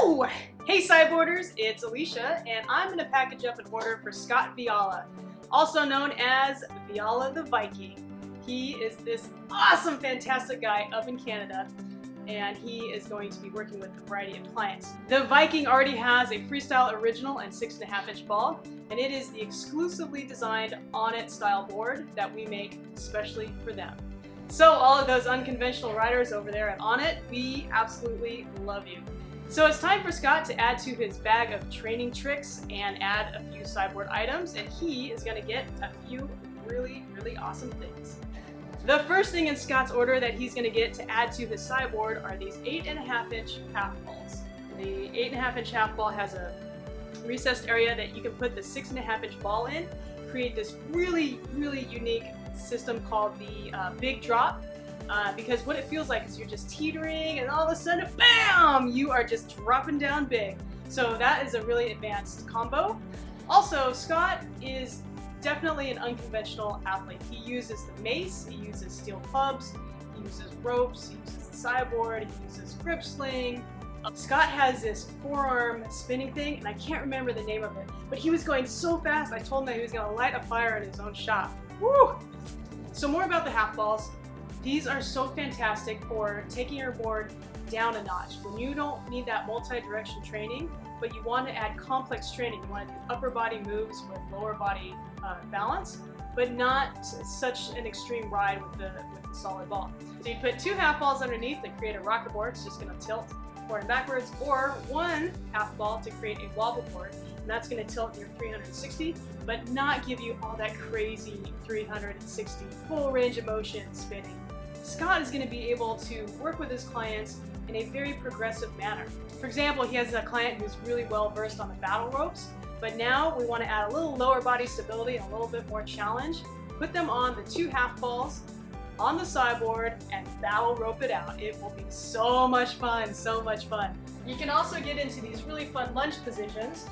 Woo! Hey Cyboarders, it's Elysia, and I'm going to package up an order for Scott Viala, also known as Viala the Viking. He is this awesome, fantastic guy up in Canada, and he is going to be working with a variety of clients. The Viking already has a Freestyle original and 6.5-inch ball, and it is the exclusively designed Onnit style board that we make especially for them. So all of those unconventional riders over there at Onnit, we absolutely love you. So it's time for Scott to add to his bag of training tricks and add a few sideboard items, and he is going to get a few really awesome things. The first thing in Scott's order that he's going to get to add to his sideboard are these 8.5-inch half balls. The 8.5-inch half ball has a recessed area that you can put the 6.5-inch ball in, create this really unique system called the big drop. Because what it feels like is you're just teetering and all of a sudden, BAM! You are just dropping down big. So that is a really advanced combo. Also, Scott is definitely an unconventional athlete. He uses the mace, he uses steel clubs, he uses ropes, he uses the sideboard, he uses grip sling. Scott has this forearm spinning thing, and I can't remember the name of it, but he was going so fast, I told him that he was going to light a fire in his own shop. Woo! So more about the half balls. These are so fantastic for taking your board down a notch. When you don't need that multi-direction training, but you want to add complex training, you want to do upper body moves with lower body balance, but not such an extreme ride with the solid ball. So you put two half balls underneath that create a rocket board. It's just going to tilt forward and backwards, or one half ball to create a wobble board, and that's going to tilt your 360, but not give you all that crazy 360 full range of motion spinning. Scott is going to be able to work with his clients in a very progressive manner. For example, he has a client who's really well versed on the battle ropes, but now we want to add a little lower body stability and a little bit more challenge. Put them on the two half balls on the sideboard and battle rope it out. It will be so much fun, so much fun. You can also get into these really fun lunge positions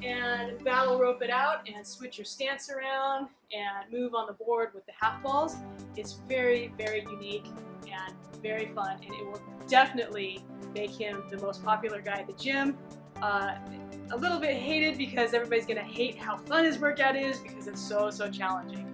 and battle rope it out and switch your stance around and move on the board with the half balls. It's very unique and very fun, and it will definitely make him the most popular guy at the gym. A little bit hated because everybody's gonna hate how fun his workout is because it's so challenging.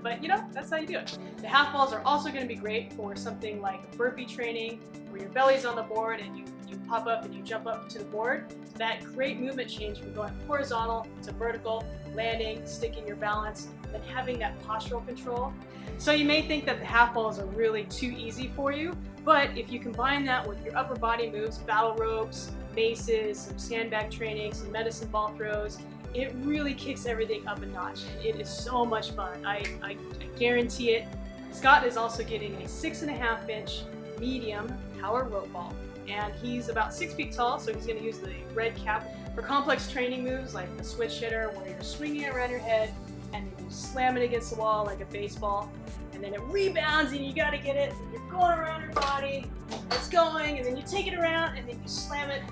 But you know, that's how you do it. The half balls are also going to be great for something like burpee training, where your belly's on the board and you pop up and you jump up to the board. So that great movement change from going horizontal to vertical, landing, sticking your balance, then having that postural control. So you may think that the half balls are really too easy for you, but if you combine that with your upper body moves, battle ropes, maces, some sandbag training, some medicine ball throws, it really kicks everything up a notch. It is so much fun. I guarantee it. Scott is also getting a 6.5-inch medium power rope ball, and he's about 6 feet tall, so he's going to use the red cap for complex training moves like the switch hitter, where you're swinging it around your head and you slam it against the wall like a baseball, and then it rebounds and you got to get it, and you're going around your body, it's going, and then you take it around and then you slam it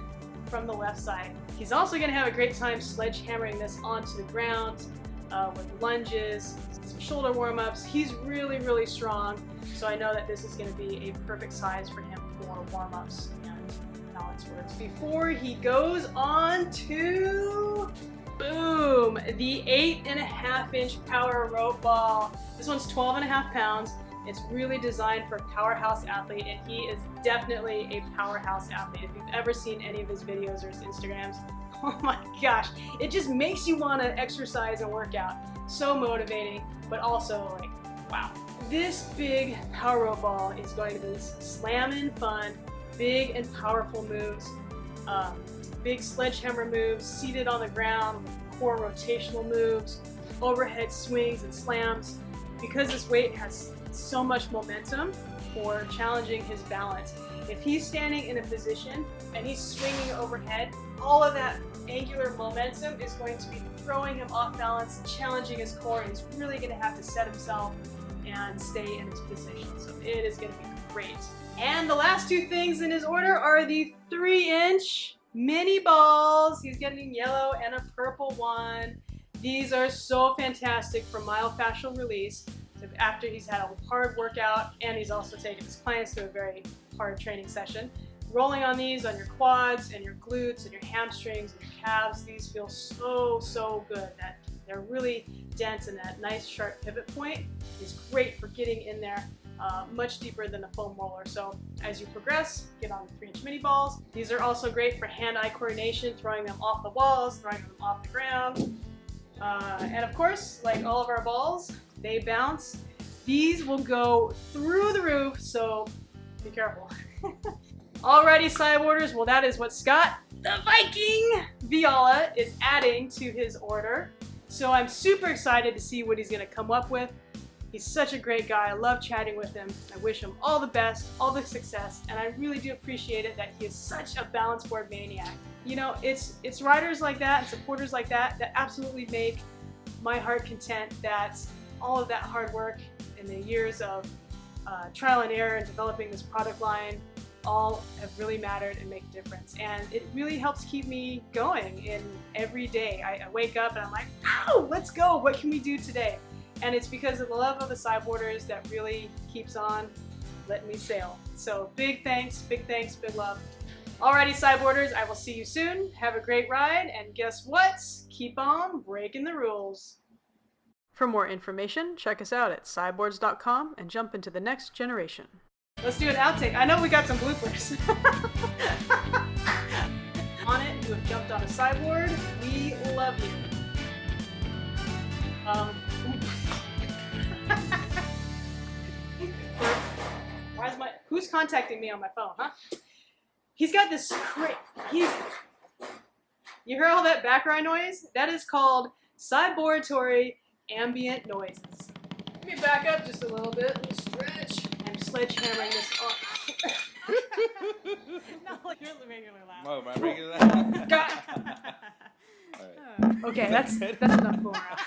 from the left side. He's also going to have a great time sledgehammering this onto the ground with lunges, some shoulder warm-ups. He's really strong, so I know that this is going to be a perfect size for him for warm-ups and balance works. Before he goes on to, boom, the 8.5-inch power rope ball. This one's 12.5 pounds. It's really designed for a powerhouse athlete, and he is definitely a powerhouse athlete. If you've ever seen any of his videos or his Instagrams, oh my gosh, it just makes you want to exercise and work out. So motivating, but also like, wow. This big power rope ball is going to be slamming fun, big and powerful moves, big sledgehammer moves, seated on the ground with core rotational moves, overhead swings and slams. Because this weight has so much momentum for challenging his balance. If he's standing in a position and he's swinging overhead, all of that angular momentum is going to be throwing him off balance, challenging his core, and he's really going to have to set himself and stay in his position. So it is going to be great. And the last two things in his order are the 3-inch mini balls. He's getting yellow and a purple one. These are so fantastic for myofascial release. So after he's had a hard workout and he's also taken his clients to a very hard training session, rolling on these on your quads and your glutes and your hamstrings and your calves. These feel so good. That they're really dense, and that nice sharp pivot point is great for getting in there much deeper than a foam roller. So as you progress, get on the 3-inch mini balls. These are also great for hand-eye coordination, throwing them off the walls, throwing them off the ground. And of course, like all of our balls, they bounce. These will go through the roof, so be careful. Alrighty, sideboarders, well that is what Scott the Viking Viala is adding to his order. So I'm super excited to see what he's going to come up with. He's such a great guy. I love chatting with him. I wish him all the best, all the success, and I really do appreciate it that he is such a balance board maniac. You know, it's riders like that and supporters like that that absolutely make my heart content that all of that hard work and the years of trial and error and developing this product line all have really mattered and make a difference. And it really helps keep me going in every day. I wake up and I'm like, oh, let's go. What can we do today? And it's because of the love of the sideboarders that really keeps on letting me sail. So big thanks, big love. Alrighty, sideboarders, I will see you soon. Have a great ride, and guess what? Keep on breaking the rules. For more information, check us out at sideboards.com and jump into the next generation. Let's do an outtake. I know we got some bloopers. Onnit, who have jumped on a sideboard, we love you. Who's contacting me on my phone, huh? He's got this you hear all that background noise? That is called sideboardatory ambient noises. Let me back up just a little bit. Let me stretch. I'm sledgehammering this off. Not like you're making me laugh. Oh, am I making that? Okay, that's enough fooling around.